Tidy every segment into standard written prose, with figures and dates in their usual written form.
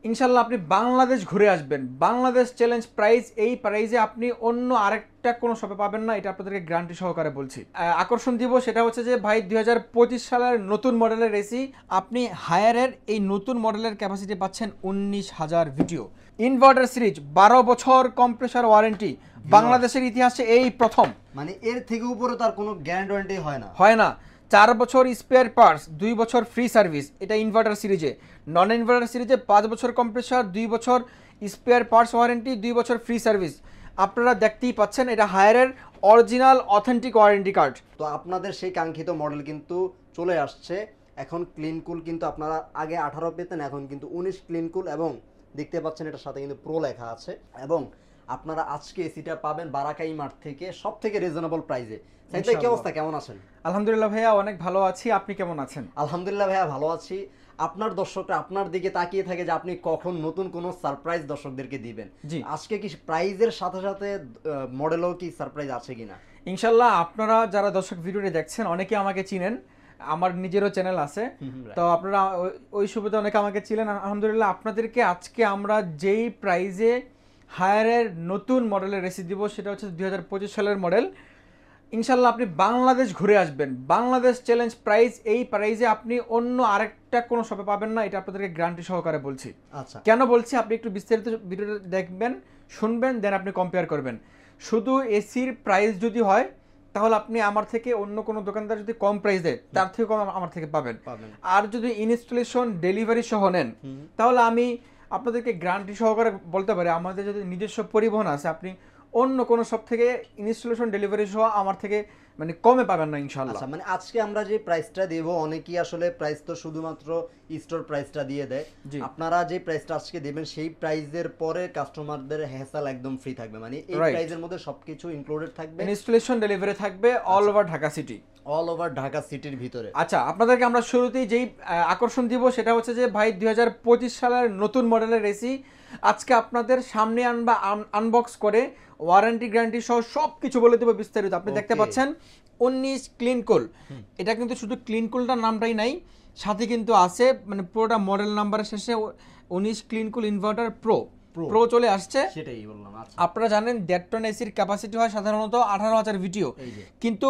ইনশাল্লাহ আপনি বাংলাদেশ ঘুরে আসবেন। বাংলাদেশ চ্যালেঞ্জ প্রাইস, এই প্রাইজে আপনি অন্য আরেকটা কোনো শপে পাবেন না, এটা আপনাদেরকে গ্যারান্টি সহকারে বলছি। আকর্ষণ দিব সেটা হচ্ছে যে ভাই 2025 সালের নতুন মডেলের এসি, আপনি হায়ারের এই নতুন মডেলের ক্যাপাসিটি পাচ্ছেন 19,000 ভিডিও। ইনভার্টার সিরিজ 12 বছর কম্প্রেসার ওয়ারেন্টি, বাংলাদেশের ইতিহাসে এই প্রথম। মানে এর থেকে উপরে তার কোনো গ্যারান্টি ওয়ারেন্টি হয় না। 4 বছর স্পেয়ার পার্টস, 2 বছর ফ্রি সার্ভিস, এটা ইনভার্টার সিরিজে। নন ইনভার্টার সিরিজে 5 বছর কম্প্রেসার, 2 বছর স্পেয়ার পার্টস ওয়ারেন্টি, 2 বছর ফ্রি সার্ভিস। আপনারা দেখতেই পাচ্ছেন এটা হায়ারের অরিজিনাল অথেন্টিক ওয়ারেন্টি কার্ড। তো আপনাদের সেই কাঙ্ক্ষিত মডেল কিন্তু চলে আসছে। এখন ক্লিন কুল কিন্তু আপনারা আগে 18 পেতেন, এখন কিন্তু 19 ক্লিন কুল, এবং দেখতে পাচ্ছেন এটার সাথে কিন্তু প্রো লেখা আছে। এবং আপনারা আজকে এসিটা পাবেন বারাকাই মার্ট থেকে সব থেকে রিজনেবল প্রাইসে। সাইদ কি অবস্থা, কেমন আছেন? আলহামদুলিল্লাহ ভাইয়া, অনেক ভালো আছি, আপনি কেমন আছেন? আলহামদুলিল্লাহ ভাইয়া, ভালো আছি। আপনার দর্শকরা আপনার দিকে তাকিয়ে থাকে যে আপনি কখন নতুন কোনো সারপ্রাইজ দর্শকদেরকে দিবেন। জি, আজকে কি প্রাইজের সাথে সাথে মডেলও কি সারপ্রাইজ আছে কিনা? ইনশাল্লাহ আপনারা যারা দর্শক ভিডিওটি দেখছেন অনেকে আমাকে চিনেন, আমার নিজেরও চ্যানেল আছে, তো আপনারা ওই সুবিধা অনেকে আমাকে ছিলেন। আলহামদুলিল্লাহ আপনাদেরকে আজকে আমরা যেই প্রাইজে হায়ারের নতুন মডেলের এসি দিব সেটা হচ্ছে 2025 সালের মডেল। ইনশাল্লাহ আপনি বাংলাদেশ ঘুরে আসবেন। বাংলাদেশ চ্যালেঞ্জ প্রাইস, এই প্রাইজে আপনি অন্য আরেকটা কোনো শপে পাবেন না, এটা আপনাদেরকে গ্যারান্টি সহকারে বলছি। আচ্ছা, কেন বলছি আপনি একটু বিস্তারিত ভিডিওটা দেখবেন, শুনবেন, দেন আপনি কম্পেয়ার করবেন। শুধু এসির প্রাইস যদি হয় তাহলে আপনি আমার থেকে অন্য কোনো দোকানদার যদি কম প্রাইস দেয় তার থেকে কম আমার থেকে পাবেন। আর যদি ইনস্টলেশন ডেলিভারি সহ নেন তাহলে আমি আপনাদেরকে গ্যারান্টি সহকারে বলতে পারি আমাদের যদি নিজস্ব পরিবহন আছে, আপনি অন্য কোনো সব থেকে ইনস্টলেশন ডেলিভারি সহ আমার থেকে মানে কমে পাবেন না ইনশাআল্লাহ। আচ্ছা, মানে আজকে আমরা যে প্রাইসটা দেব, অনেকেই আসলে প্রাইস তো শুধুমাত্র স্টোর প্রাইসটা দিয়ে দেয়। আপনারা যে প্রাইসটা আজকে দেবেন সেই প্রাইসের পরে কাস্টমারদের হ্যাসেল একদম ফ্রি থাকবে, মানে এই প্রাইসের মধ্যে সবকিছু ইনক্লুডেড থাকবে। ইনস্টলেশন ডেলিভারি থাকবে all over Dhaka city, all over Dhaka সিটির ভিতরে। আচ্ছা, আপনাদেরকে আমরা শুরুতেই যেই আকর্ষণ দিব সেটা হচ্ছে যে ভাই 2025 সালের নতুন মডেলের এসি আজকে আপনাদের সামনে আনবক্স করে ওয়ারেন্টি গ্যারান্টি সহ সব কিছু বলে দেবো বিস্তারিত। আপনি দেখতে পাচ্ছেন 19 ক্লিন কুল, এটা কিন্তু শুধু ক্লিন কুলটার নামটাই নাই, সাথে কিন্তু আছে মানে পুরোটা মডেল নাম্বারের শেষে 19 ক্লিন কুল ইনভার্টার প্রো চলে আসছে। সেটাই বললাম। আপনারা জানেন 1.5 টন এসির ক্যাপাসিটি হয় সাধারণত 18,000 ভিডিও, কিন্তু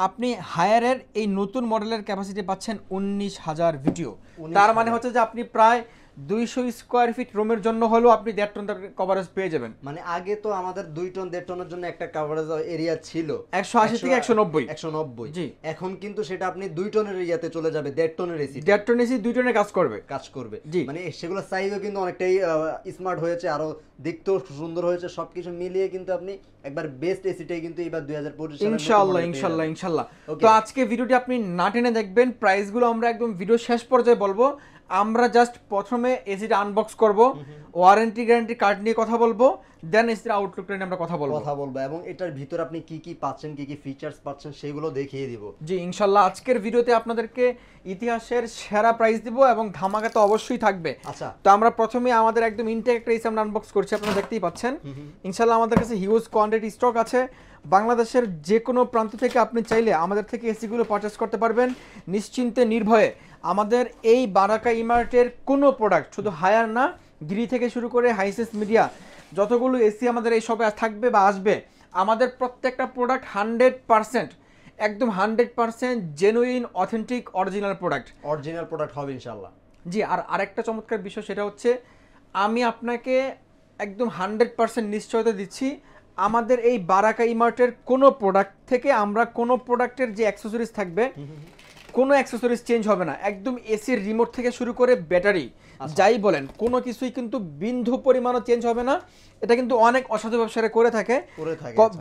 আপনি হায়ারের এই নতুন মডেলের ক্যাপাসিটি পাচ্ছেন 19,000 ভিডিও। তার মানে হচ্ছে যে আপনি প্রায় 200 স্কোয়ার ফিট রুমের জন্য হলেও আপনি 1.5 টন কভারেজ পেয়ে যাবেন। মানে আগে তো আমাদের 2 টন 1.5 টনের জন্য একটা কভারেজ এরিয়া ছিল 180 থেকে 190। জি, এখন কিন্তু সেটা আপনি 2 টনের এরিয়াতে চলে যাবে। 1.5 টনের এসি, 1.5 টন এসি 2 টনে কাজ করবে। জি, মানে সেগুলো সাইজও কিন্তু অনেকটাই স্মার্ট হয়েছে, আরো দেখতেও সুন্দর হয়েছে। সবকিছু মিলিয়ে কিন্তু আপনি একবার বেস্ট এসিটাই কিন্তু এবার 2025 সালে ইনশাআল্লাহ। তো আজকে ভিডিওটি আপনি না টেনে দেখবেন, প্রাইসগুলো আমরা একদম ভিডিও শেষ পর্যায়ে বলবো। আমরা জাস্ট প্রথমে এসিটা আনবক্স করব, ওয়ারেন্টি গ্যারান্টি কার্ড নিয়ে কথা বলবো, দেন এসির আউটলুকটা নিয়ে আমরা কথা বলবো, এবং এটার ভিতর আপনি কি কি পাচ্ছেন, কি কি ফিচারস পাচ্ছেন সেগুলো দেখিয়ে দিব। জি ইনশাআল্লাহ আজকের ভিডিওতে আপনাদেরকে ইতিহাসের সেরা প্রাইস দিব এবং ধামাকা তো অবশ্যই থাকবে। আচ্ছা, তো আমরা প্রথমে আমাদের একদম ইনটেক একটা এসি আমরা আনবক্স করছি, আপনারা দেখতেই পাচ্ছেন। ইনশাআল্লাহ আমাদের কাছে হিউজ কোয়ান্টিটি স্টক আছে। বাংলাদেশের যে কোনো প্রান্ত থেকে আপনি চাইলে আমাদের থেকে এসিগুলো পারচেস করতে পারবেন নিশ্চিন্তে নির্ভয়ে। আমাদের এই বারাকা ইমার্টের কোনো প্রোডাক্ট, শুধু হায়ার না, গিরি থেকে শুরু করে হাইসেস মিডিয়া যতগুলো এসি আমাদের এই শপে থাকবে বা আসবে, আমাদের প্রত্যেকটা প্রোডাক্ট 100% একদম 100% জেনুইন অথেন্টিক অরিজিনাল প্রোডাক্ট হবে ইনশাআল্লাহ। জি, আর আরেকটা চমৎকার বিষয় সেটা হচ্ছে আমি আপনাকে একদম 100% নিশ্চয়তা দিচ্ছি, আমাদের এই বারাকা ইমার্টের কোনো প্রোডাক্ট থেকে আমরা কোনো প্রোডাক্টের যে অ্যাক্সেসরিজ থাকবে কোনো অ্যাক্সেসরিজ চেঞ্জ হবে না। একদম এসির রিমোট থেকে শুরু করে ব্যাটারি যাই বলেন কোনো কিছুই কিন্তু বিন্দু পরিমাণও চেঞ্জ হবে না। এটা কিন্তু অনেক অসাধু ব্যবসায়ীরা করে থাকে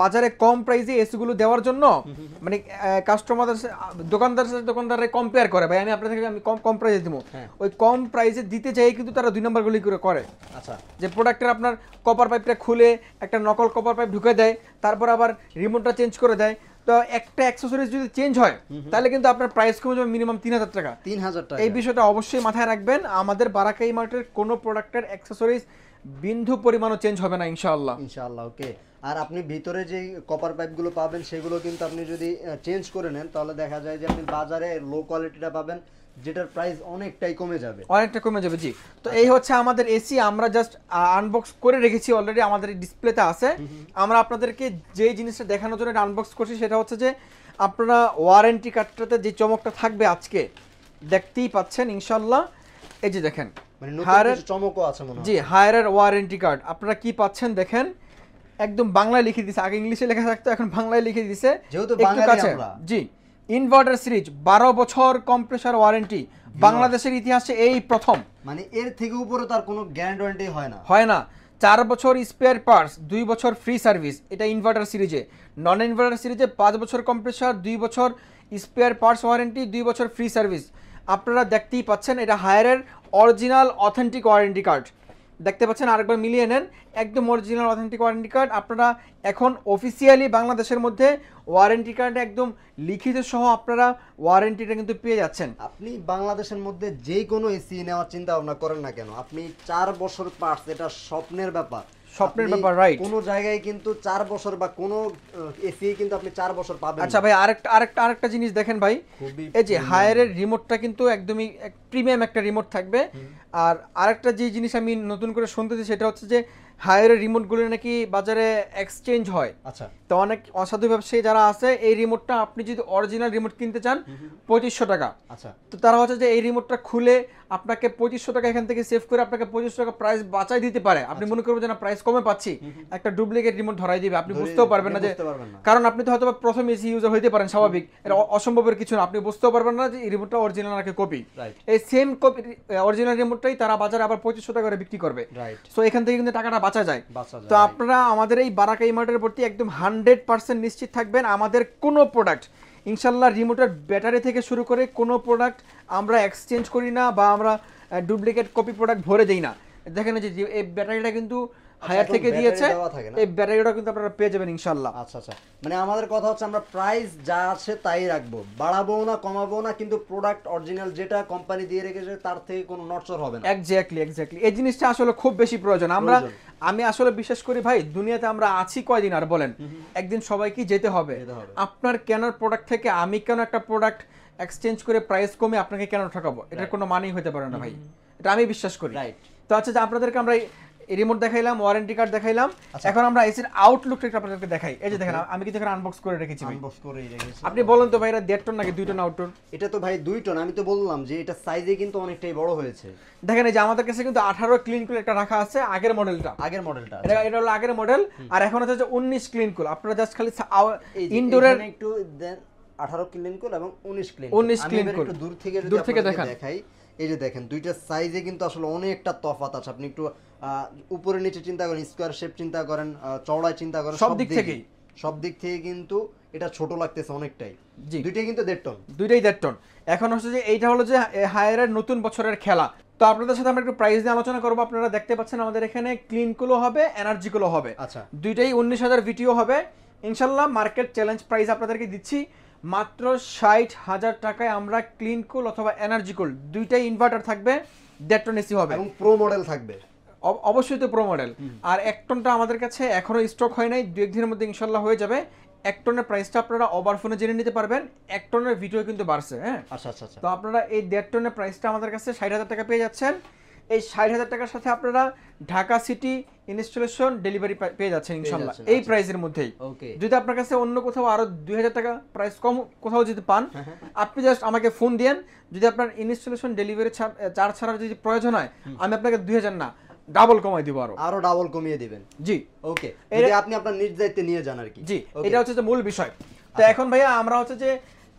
বাজারে কম প্রাইসে এসিগুলো দেওয়ার জন্য, মানে কাস্টমারদের দোকানদাররা কম্পেয়ার করে, ভাই আমি আপনার থেকে আমি কম প্রাইসে দিব, ওই কম প্রাইসে দিতে চাই কিন্তু তারা 2 নম্বরগুলি করে। আচ্ছা, যে প্রোডাক্টের আপনার কপার পাইপটা খুলে একটা নকল কপার পাইপ ঢুকে দেয়, তারপর আবার রিমোটটা চেঞ্জ করে দেয়। তো একটা অ্যাক্সেসরিজ যদি চেঞ্জ হয় তাহলে কিন্তু আপনার প্রাইস কমে যাবে মিনিমাম 3,000 টাকা। এই বিষয়টা অবশ্যই মাথায় রাখবেন। আমাদের বারাকা ইমার্টের কোনো প্রোডাক্টের অ্যাক্সেসরিজ বিন্দু পরিমাণও চেঞ্জ হবে না ইনশাআল্লাহ। ওকে। আর আপনি ভিতরে যে কপার পাইপগুলো পাবেন সেগুলো কিন্তু আপনি যদি চেঞ্জ করে নেন তাহলে দেখা যায় যে আপনি বাজারে লো কোয়ালিটিটা পাবেন, যেটার প্রাইস অনেকটাই কমে যাবে। অনেকটা কমে যাবে, জি। তো এই হচ্ছে আমাদের এসি, আমরা জাস্ট আনবক্স করে রেখেছি অলরেডি, আমাদের ডিসপ্লেতে আছে। আমরা আপনাদেরকে যে জিনিসটা দেখানোর জন্য আনবক্স করছি সেটা হচ্ছে যে আপনারা ওয়ারেন্টি কার্ডটাতে যে চমকটা থাকবে আজকে দেখতেই পাচ্ছেন ইনশাল্লাহ। এই যে দেখেন, মানে নতুন কিছু চমকও আছে মনে হয়। জি, হায়ারের ওয়ারেন্টি কার্ড আপনারা কি পাচ্ছেন দেখেন, একদম বাংলায় লিখে দিয়েছে, আগে ইংলিশে লেখা থাকতো এখন বাংলায় লিখে দিয়েছে। যেহেতু একটু বাঙালি কাছে, আমরা। জি। ইনভার্টার সিরিজ 12 বছর কম্প্রেসার ওয়ারেন্টি, বাংলাদেশের ইতিহাসে এই প্রথম। মানে এর থেকে উপরে তার কোনো গ্যারান্টি ওয়ারেন্টি হয় না। 4 বছর স্পেয়ার পার্টস, 2 বছর ফ্রি সার্ভিস, এটা ইনভার্টার সিরিজে। নন ইনভার্টার সিরিজে 5 বছর কম্প্রেসার, 2 বছর স্পেয়ার পার্টস ওয়ারেন্টি, 2 বছর ফ্রি সার্ভিস। আপনারা দেখতেই পাচ্ছেন এটা হায়ারের অরিজিনাল অথেন্টিক ওয়ারেন্টি কার্ড, দেখতে পাচ্ছেন, আরেকবার মিলিয়ে নেন, একদম অরিজিনাল অথেন্টিক ওয়ারেন্টি কার্ড। আপনারা এখন অফিসিয়ালি বাংলাদেশের মধ্যে ওয়ারেন্টি কার্ড একদম লিখিত সহ আপনারা ওয়ারেন্টিটা কিন্তু পেয়ে যাচ্ছেন। আপনি বাংলাদেশের মধ্যে যে কোনো এসি নেওয়ার চিন্তা ভাবনা করেন না কেন, আপনি 4 বছর পার্টস, এটা স্বপ্নের ব্যাপার, রাইট। কোনো জায়গায় কিন্তু 4 বছর বা কোনো এসি কিন্তু আপনি 4 বছর পাবেন। আচ্ছা ভাই, আরেকটা জিনিস দেখেন ভাই, এই যে হায়ারের রিমোটটা কিন্তু একদমই প্রিমিয়াম একটা রিমোট থাকবে। আর আরেকটা যে জিনিস আমি নতুন করে শুনতেছি সেটা হচ্ছে যে হায়ারের রিমোটগুলো নাকি বাজারে এক্সচেঞ্জ হয়। আচ্ছা। তো অনেক অসাধু ব্যবসায়ী যারা আছে, এই রিমোটটা আপনি যদি অরিজিনাল রিমোট কিনতে চান 2500 টাকা। আচ্ছা। তো তারা হচ্ছে যে এই রিমোটটা খুলে আপনাকে 2500 টাকা এখান থেকে সেভ করে আপনাকে 2500 টাকা প্রাইস বাঁচাই দিতে পারে। আপনি মনে করবেন যে না প্রাইস কমে পাচ্ছি, একটা ডুপ্লিকেট রিমোট ধরাই দিবে, আপনি বুঝতেও পারবেন না যে, কারণ আপনি তো হয়তো প্রথম এসি ইউজার হইতে পারেন, স্বাভাবিক, এটা অসম্ভবের কিছু না, আপনি বুঝতেও পারবেন না যে এই রিমোটটা অরিজিনাল নাকি কপি। এই সেম কপি অরিজিনাল রিমোটটাই তারা বাজারে আবার 2500 টাকা করে বিক্রি করবে। সো এখান থেকে কিন্তু টাকাটা বাঁচা যায়। তো আপনারা আমাদের এই বারাকা ইমার্টের প্রতি একদম 100% নিশ্চিত থাকবেন, আমাদের কোনো প্রোডাক্ট ইনশাল্লাহ রিমোটের ব্যাটারি থেকে শুরু করে কোনো প্রোডাক্ট আমরা এক্সচেঞ্জ করি না বা আমরা ডুপ্লিকেট কপি প্রোডাক্ট ভরে দেই না। দেখেন যে এই ব্যাটারিটা কিন্তু হায়ার থেকে দিয়েছে, এই ব্যাটারিটা কিন্তু আপনারা পেয়ে যাবেন ইনশাল্লাহ। আচ্ছা আচ্ছা, মানে আমাদের কথা হচ্ছে আমরা প্রাইস যা আছে তাই রাখবো, বাড়াবো না কমাবো না, কিন্তু প্রোডাক্ট অরিজিনাল যেটা কোম্পানি দিয়ে রেখেছে তার থেকে কোনো নড়চড় হবে না। এক্স্যাক্টলি এই জিনিসটা আসলে খুব বেশি প্রয়োজন। আমি আসলে বিশ্বাস করি ভাই, দুনিয়াতে আমরা আছি কয়দিন আর বলেন, একদিন সবাইকে যেতে হবে। আপনার কেনার প্রোডাক্ট থেকে আমি কেন একটা প্রোডাক্ট এক্সচেঞ্জ করে প্রাইস কমে আপনাকে কেন ঠকাবো, এটার কোনো মানেই হতে পারে না ভাই, এটা আমি বিশ্বাস করি। তো আচ্ছা, যে আপনাদেরকে আমরা রিমোট দেখাইলাম, ওয়ারেন্টি কার্ড দেখাইলাম, এখন আমরা এসির আউটলুকটা একটু আপনাদেরকে দেখাই। এই যে দেখেন, আমি কিন্তু এখানে আনবক্স করে রেখেছি ভাই। আপনি বলেন তো ভাই, এটা 1.5 টন নাকি 2 টন আউটডোর? এটা তো ভাই 2 টন, আমি তো বললাম যে এটা সাইজে কিন্তু অনেকটাই বড় হয়েছে। দেখেন এই যে আমাদের কাছে কিন্তু 18 ক্লিন কুল একটা রাখা আছে, আগের মডেলটা, এটা হলো আগের মডেল। আর এখন হচ্ছে যে 19 ক্লিন কুল। আপনারা জাস্ট খালি ইনডোরের একটু দেন, 18 ক্লিন কুল এবং 19 ক্লিন কুল। একটু দূর থেকে দেখাই। এই যে দেখেন, দুইটা সাইজে কিন্তু আসলে অনেকটা তফাৎ আছে। আপনি একটু উপরে নিচে চিন্তা করেন, স্কয়ার শেপ চিন্তা করেন, চওড়ায় চিন্তা করেন, সব দিক থেকে কিন্তু এটা ছোট লাগতেছে অনেকটাই। দুইটাই কিন্তু 1.5 টন, দুইটাই 1.5 টন। এখন হচ্ছে যে এইটা হলো যে হায়ারের নতুন বছরের খেলা। তো আপনাদের সাথে আমরা একটু প্রাইস নিয়ে আলোচনা করবো। আপনারা দেখতে পাচ্ছেন আমাদের এখানে ক্লিন কুলও হবে, এনার্জি কুলও হবে। আচ্ছা, দুইটাই 19,000 ভিটিও হবে ইনশাল্লাহ। মার্কেট চ্যালেঞ্জ প্রাইস আপনাদেরকে দিচ্ছি মাত্র 60,000 টাকায়। আমরা ক্লিন কুল অথবা এনার্জি কুল দুইটাই ইনভার্টার থাকবে, 1.5 টন এসি হবে এবং প্রো মডেল থাকবে, অবশ্যই তো প্রো মডেল। আর 1 টনটা আমাদের কাছে এখনো স্টক হয় নাই, 2-1 দিনের মধ্যে ইনশাল্লাহ হয়ে যাবে। 1 টনের প্রাইসটা আপনারা ওভার ফোনে জেনে নিতে পারবেন। 1 টনের ভিডিও কিন্তু বাড়ছে, হ্যাঁ। আচ্ছা। তো আপনারা এই 1.5 টনের প্রাইসটা আমাদের কাছে 60,000 টাকা পেয়ে যাচ্ছেন। এই 60,000 টাকার সাথে আপনারা ঢাকা সিটি ইনস্টলেশন ডেলিভারি পেয়ে যাচ্ছেন ইনশাল্লাহ এই প্রাইসের মধ্যেই। যদি আপনার কাছে অন্য কোথাও আরো 2,000 টাকা প্রাইস কম কোথাও যদি পান, আপনি জাস্ট আমাকে ফোন দিয়েন। যদি আপনার ইনস্টলেশন ডেলিভারি চার্জ ছাড়ার যদি প্রয়োজন হয়, আমি আপনাকে 2,000 না ডাবল কমাই দিব, আরো ডাবল কমিয়ে দিবেন। জি, ওকে, যদি আপনি আপনার নিজ দায়িত্বে নিয়ে যান আর কি। জি, এটা হচ্ছে যে মূল বিষয়। তো এখন ভাইয়া আমরা হচ্ছে যে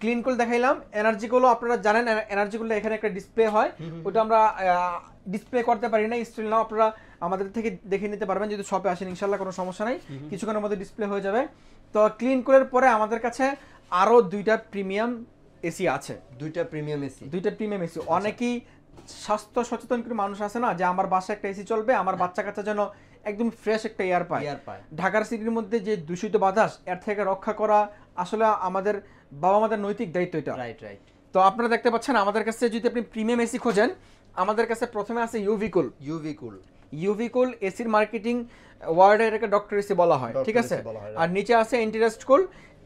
ক্লিন কুল দেখাইলাম, এনার্জি কুলও আপনারা জানেন, এনার্জি কুলটা এখানে একটা ডিসপ্লে হয়, ওটা আমরা ডিসপ্লে করতে পারি না, স্টিল নাও আপনারা আমাদের থেকে দেখে নিতে পারবেন যদি শপে আসেন ইনশাল্লাহ, কোনো সমস্যা নাই, কিছুক্ষণের মধ্যে ডিসপ্লে হয়ে যাবে। তো ক্লিন কুলের পরে আমাদের কাছে আরো 2টা প্রিমিয়াম এসি আছে, 2টা প্রিমিয়াম এসি। অনেকেই স্বাস্থ্য সচেতন করে মানুষ আছে না, যে আমার বাসায় একটা এসি চলবে, আমার বাচ্চা কাচ্চা যেন একদম ফ্রেশ একটা এয়ার পায়। ঢাকার সিটির মধ্যে যে দূষিত বাতাস, এর থেকে রক্ষা করা আসলে আমাদের বাবা মাদের নৈতিক দায়িত্ব এটা। তো আপনারা দেখতে পাচ্ছেন আমাদের কাছে যদি আপনি প্রিমিয়াম এসি খোঁজেন, আমাদের কাছে প্রথমে আছে ইউভি কুল। এসির মার্কেটিং ওয়ার্ডে এটাকে ডক্টর এসি বলা হয়, ঠিক আছে। আর নিচে আছে ইন্টারেস্ট কুল।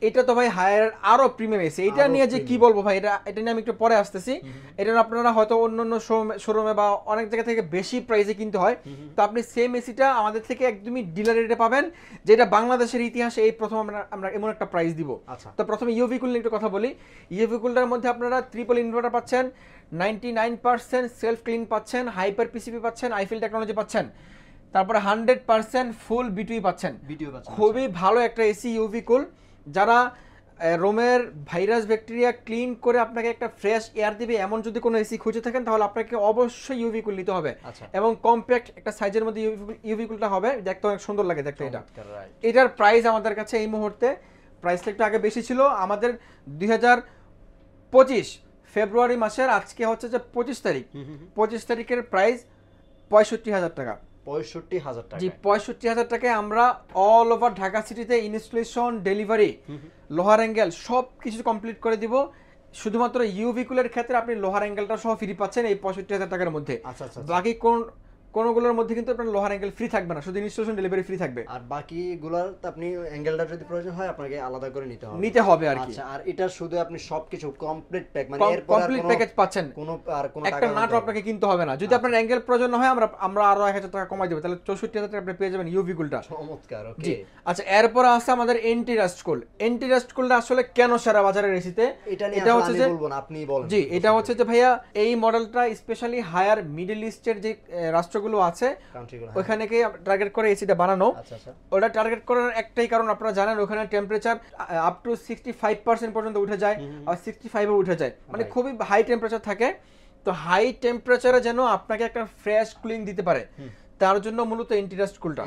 এটা তো ভাই হায়ার আরো প্রিমিয়াম এসি, এটা আরো নিয়ে যে কি premium। বলবো ভাই, এটা নিয়ে আমি একটু পরে আসতেছি। এটা আপনারা হয়তো অন্য শোরুমে বা অনেক জায়গা থেকে বেশি প্রাইসে কিনতে হয়, তো আপনি সেম এসিটা আমাদের থেকে একদমই ডিলার রেটে পাবেন, যেটা বাংলাদেশের ইতিহাসে এই প্রথম আমরা এমন একটা প্রাইস দিব। আচ্ছা। তো প্রথমে ইউভি কুল নিয়ে একটু কথা বলি। ইউভি কুলটার মধ্যে আপনারা ট্রিপল ইনভার্টার পাচ্ছেন, 99% সেলফ ক্লিন পাচ্ছেন, হাইপার পিসিবি পাচ্ছেন, আইফিল টেকনোলজি পাচ্ছেন, তারপরে 100% ফুল বিটুই পাচ্ছেন। ভিডিও পাচ্ছেন। খুবই ভালো একটা এসি ইউভি কুল, যারা রোমের ভাইরাস ব্যাকটেরিয়া ক্লিন করে আপনাকে একটা ফ্রেশ এয়ার দিবে এমন যদি কোনো এসি খুঁজে থাকেন, তাহলে আপনাকে অবশ্যই ইউভি কুল নিতে হবে। আচ্ছা। এবং কম্প্যাক্ট একটা সাইজের মধ্যে ইউভি কুলটা হবে, দেখতে অনেক সুন্দর লাগে দেখতে। এটা চমৎকার, right। এটার প্রাইস আমাদের কাছে এই মুহূর্তে, প্রাইসটা একটু আগে বেশি ছিল আমাদের 2025 ফেব্রুয়ারি মাসের, আজকে হচ্ছে যে 25 তারিখ, 25 তারিখের প্রাইস 65,000 টাকা। 65,000 টাকা। জি, 65,000 টাকায় আমরা অল ওভার ঢাকা সিটিতে ইনস্টলেশন, ডেলিভারি, লোহার অ্যাঙ্গেল সব কিছু কমপ্লিট করে দিব। শুধুমাত্র ইউভি কুলের ক্ষেত্রে আপনি লোহার অ্যাঙ্গেলটা সহ ফ্রি পাচ্ছেন এই 65,000 টাকার মধ্যে। আচ্ছা আচ্ছা। বাকি কোনগুলোর মধ্যে কিন্তু আপনার লোহার অ্যাঙ্গেল ফ্রি থাকবে না, শুধু ইনস্টলেশন ডেলিভারি ফ্রি থাকবে। আর বাকিগুলোর তো আপনি অ্যাঙ্গেলটা যদি প্রয়োজন হয় আপনাকে আলাদা করে নিতে হবে আর কি। আচ্ছা, আর এটা শুধু আপনি সবকিছু কমপ্লিট প্যাক, মানে এরপর আর কমপ্লিট প্যাকেজ পাচ্ছেন, কোনো একটা নাট আপনাকে কিনতে হবে না। যদি আপনার অ্যাঙ্গেল প্রয়োজন হয় আমরা আরো 1,000 টাকা কমাই দেব, তাহলে 64,000 টাকা আপনি পেয়ে যাবেন ইউভি কুলটা। চমৎকার। জি, ওকে। আচ্ছা, এরপর আছে আমাদের এন্টি রাস্ট কুল। এন্টি রাস্ট কুলটা আসলে কেন সারা বাজারের এসিতে, এটা নিয়ে এটা হচ্ছে আমি যে বলবো না, আপনি বলেন। জি, এটা হচ্ছে যে ভাইয়া এই মডেলটা স্পেশালি হায়ার মিডল ইস্টের যে রাষ্ট্রগুলো আছে কান্ট্রিগুলো, ওখানেকে টার্গেট করে এসিটা বানানো। আচ্ছা আচ্ছা। ওটা টার্গেট করার একটাই কারণ, আপনারা জানেন ওখানে টেম্পারেচার আপ টু 65% পর্যন্ত উঠে যায়, আর 65 উঠে যায়, মানে খুবই হাই টেম্পারেচার থাকে। তো হাই টেম্পারেচারে যেন আপনাকে একটা ফ্রেশ কুলিং দিতে পারে, তার জন্য মূলত এন্টি ডাস্ট কুলটা।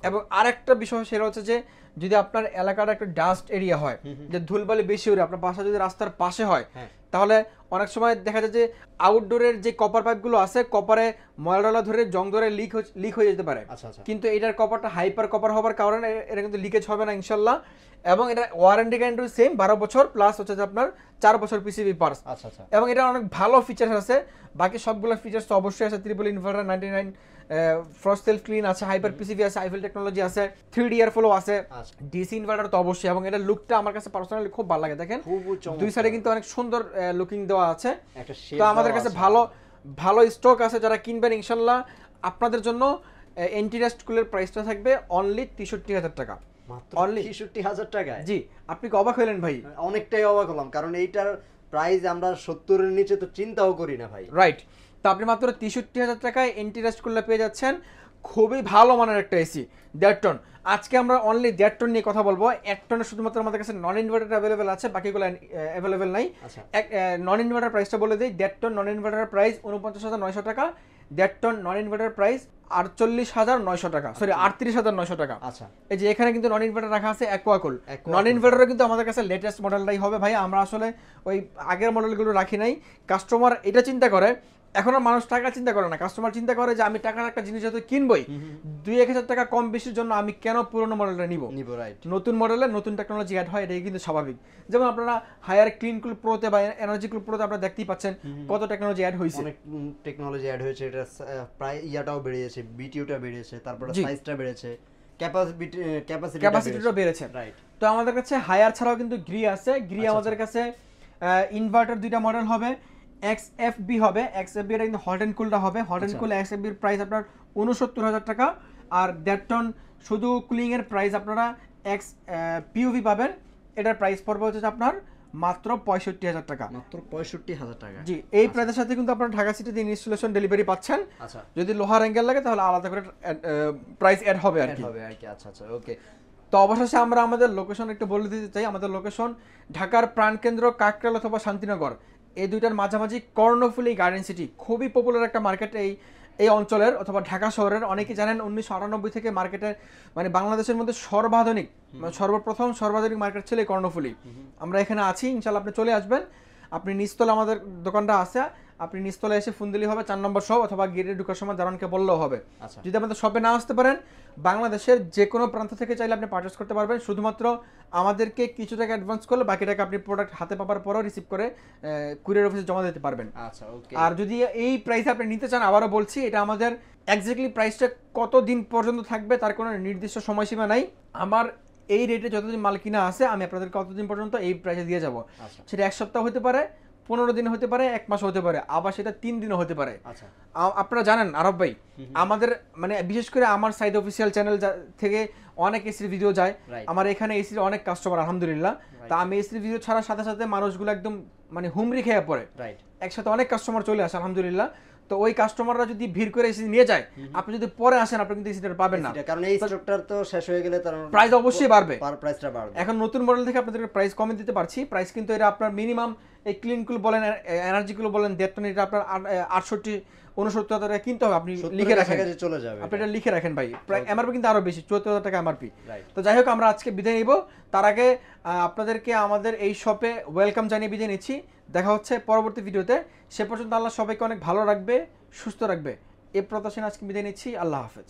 এবং আরেকটা বিষয় সেটা হচ্ছে যে যদি আপনার এলাকার একটা ডাস্ট এরিয়া হয়, যে ধুলবালি বেশি উড়ে, আপনার বাসা যদি রাস্তার পাশে হয়, তাহলে অনেক সময় দেখা যায় যে আউটডোরের যে কপার পাইপগুলো আছে, কপারে ময়লা ধরে জং ধরে লিক হয়ে যেতে পারে। কিন্তু এটার কপারটা হাইপার কপার হওয়ার কারণে এটা কিন্তু লিকেজ হবে না ইনশাল্লাহ। এবং এটা ওয়ারেন্টি গ্যারান্টি সেম 12 বছর, প্লাস হচ্ছে যে আপনার 4 বছর পিসিবি পার্স। এবং এটা অনেক ভালো ফিচার্স আছে, বাকি সবগুলো ফিচার্স তো অবশ্যই আছে। Triple inverter, 99 frost self clean আছে, হাইপার পিসিবি আছে, আইফেল টেকনোলজি আছে, 3D এয়ার ফ্লো আছে, ডিসি ইনভার্টার তো অবশ্যই। এবং এটা লুকটা আমার কাছে পার্সোনালি খুব ভালো লাগে, দেখেন দুই সাইডে কিন্তু অনেক সুন্দর লুকিং দেওয়া আছে। তো আমাদের কাছে ভালো স্টক আছে, যারা কিনবেন ইনশাল্লাহ আপনাদের জন্য এন্টি রাস্ট কুলের প্রাইসটা থাকবে অনলি 63,000 টাকা। অনলি 63,000 টাকায়? জি, আপনি কি অবাক হলেন ভাই? অনেকটাই অবাক হলাম, কারণ এইটার প্রাইস আমরা 70 এর নিচে তো চিন্তাও করি না ভাই। রাইট, তো আপনি মাত্র 63,000 টাকায় এন্টি রাস্ট কুলটা পেয়ে যাচ্ছেন, খুবই ভালো মানের একটা এসি 1.5 টন। আজকে আমরা অনলি 1.5 টন নিয়ে কথা বলবো। 1 টনের শুধুমাত্র আমাদের কাছে নন ইনভার্টার অ্যাভেলেবেল আছে, বাকিগুলো অ্যাভেলেবেল নাই। নন ইনভার্টার প্রাইসটা বলে দিই, 1.5 টন নন ইনভার্টার প্রাইস 49,900 টাকা, 1.5 টন নন ইনভার্টার প্রাইস 48,900 টাকা, সরি 38,900 টাকা। আচ্ছা, এই যে এখানে কিন্তু নন ইনভার্টার রাখা আছে অ্যাকোয়াকুল। নন ইনভার্টারও কিন্তু আমাদের কাছে লেটেস্ট মডেলটাই হবে ভাই, আমরা আসলে ওই আগের মডেলগুলো রাখি নাই। কাস্টমার এটা চিন্তা করে, এখন আর মানুষ টাকা চিন্তা করে না, কাস্টমার চিন্তা করে যে আমি টাকার একটা জিনিস যত কিনবই, 2-1,000 টাকা কম বেশির জন্য আমি কেন পুরোনো মডেলটা নিব। রাইট। নতুন মডেলে নতুন টেকনোলজি অ্যাড হয়, এটাই কিন্তু স্বাভাবিক। যেমন আপনারা হায়ার ক্লিন কুল প্রোতে বা এনার্জি কুল প্রোতে আপনারা দেখতেই পাচ্ছেন কত টেকনোলজি অ্যাড হয়েছে, অনেক টেকনোলজি অ্যাড হয়েছে। এটা প্রায় ইয়াটাও বেড়েছে, বিটিউটা বেড়েছে, তারপরে সাইজটা বেড়েছে, ক্যাপাসিটিটা বেড়েছে। রাইট। তো আমাদের কাছে হায়ার ছাড়াও কিন্তু গ্রি আছে। গ্রি আমাদের কাছে ইনভার্টার দুইটা মডেল হবে, XFB হবে, XFB এটা কিন্তু হট এন্ড কুলটা হবে। হট এন্ড কুল XFB এর প্রাইস আপনার 69,000 টাকা, আর 1.5 টন শুধু কুলিং এর প্রাইস আপনারা PUV পাবেন, এটার প্রাইস পড়বে হচ্ছে আপনার মাত্র 65,000 টাকা। মাত্র 65,000 টাকা? জি, এই প্রাইসের সাথে কিন্তু আপনারা ঢাকা সিটিতে ইনস্টলেশন ডেলিভারি পাচ্ছেন। আচ্ছা, যদি লোহার অ্যাঙ্গেল লাগে তাহলে আলাদা করে প্রাইস অ্যাড হবে আর কি। আচ্ছা আচ্ছা, ওকে। তো অবশেষে আমরা আমাদের লোকেশন একটু বলে দিতে চাই। আমাদের লোকেশন ঢাকার প্রাণকেন্দ্র কাকরাইল অথবা শান্তিনগর, এই দুইটার মাঝামাঝি কর্ণফুলী গার্ডেন সিটি, খুবই পপুলার একটা মার্কেট এই অঞ্চলের অথবা ঢাকা শহরের। অনেকেই জানেন 1998 থেকে মার্কেটে, মানে বাংলাদেশের মধ্যে সর্বপ্রথম সর্বাধুনিক মার্কেট ছিল এই কর্ণফুলী। আমরা এখানে আছি, ইনশাল্লাহ আপনি চলে আসবেন। আপনি নিচতলা আমাদের দোকানটা আছে, আপনি নিচতলা এসে ফোন দিলেই হবে 4 নম্বর শপ, অথবা গেটে ঢোকার সময় দারোয়ানকে বললেও হবে। যদি আমাদের শপে না আসতে পারেন, বাংলাদেশের যে কোনো প্রান্ত থেকে চাইলে আপনি পারচেস করতে পারবেন। শুধুমাত্র আমাদেরকে কিছু টাকা অ্যাডভান্স করলে বাকি টাকা আপনি প্রোডাক্ট হাতে পাওয়ার পরেও রিসিভ করে কুরিয়ার অফিসে জমা দিতে পারবেন। আচ্ছা, ওকে। আর যদি এই প্রাইসে আপনি নিতে চান, আবারও বলছি, এটা আমাদের এক্স্যাক্টলি প্রাইসটা কত দিন পর্যন্ত থাকবে তার কোনো নির্দিষ্ট সময়সীমা নাই। আমার এই রেটে যতদিন মাল কিনা আছে আমি আপনাদের কতদিন পর্যন্ত এই প্রাইসে দিয়ে যাব। আচ্ছা সেটা 1 সপ্তাহ হতে পারে, 15 দিন হতে পারে, 1 মাস হতে পারে, আবার সেটা 3 দিনও হতে পারে। আচ্ছা আপনারা জানেন আরব ভাই, আমাদের মানে বিশেষ করে আমার সাইড অফিসিয়াল চ্যানেল থেকে অনেক এসির ভিডিও যায়। Right. আমার এখানে এসির অনেক কাস্টমার আলহামদুলিল্লাহ। তা আমি এসির ভিডিও ছাড়ার সাথে সাথে মানুষগুলো একদম মানে হুমড়ি খেয়ে পড়ে, রাইট একসাথে অনেক কাস্টমার চলে আসে আলহামদুলিল্লাহ। তো ওই কাস্টমাররা যদি ভিড় করে এসে নিয়ে যায়, আপনি যদি পরে আসেন আপনি কিন্তু এসিটা পাবেন না, কারণ এই স্টকটার তো শেষ হয়ে গেলে তার প্রাইস অবশ্যই বাড়বে। প্রাইসটা বাড়বে। এখন নতুন মডেল থেকে আপনাদের প্রাইস কমে দিতে পারছি। প্রাইস কিন্তু এটা আপনার মিনিমাম এই ক্লিনকুল বলেন, এনার্জিকুল বলেন, 1.5 টন, এটা আপনার 68-69 টাকা কিনতে হবে। আপনি লিখে রাখেন, চলে যাবে, আপনি এটা লিখে রাখেন ভাই। প্রায় এমআরপি কিন্তু আরো বেশি, 74,000 টাকা এমআরপি। রাইট তো যাই হোক, আমরা আজকে বিদায় নিব। তার আগে আপনাদেরকে আমাদের এই শপে ওয়েলকাম জানিয়ে বিদায় নিচ্ছি। দেখা হচ্ছে পরবর্তী ভিডিওতে। সে পর্যন্ত আল্লাহ সবাইকে অনেক ভালো রাখবে, সুস্থ রাখবে, এই প্রত্যাশা নিয়ে আজকে বিদায় নিচ্ছি। আল্লাহ হাফেজ।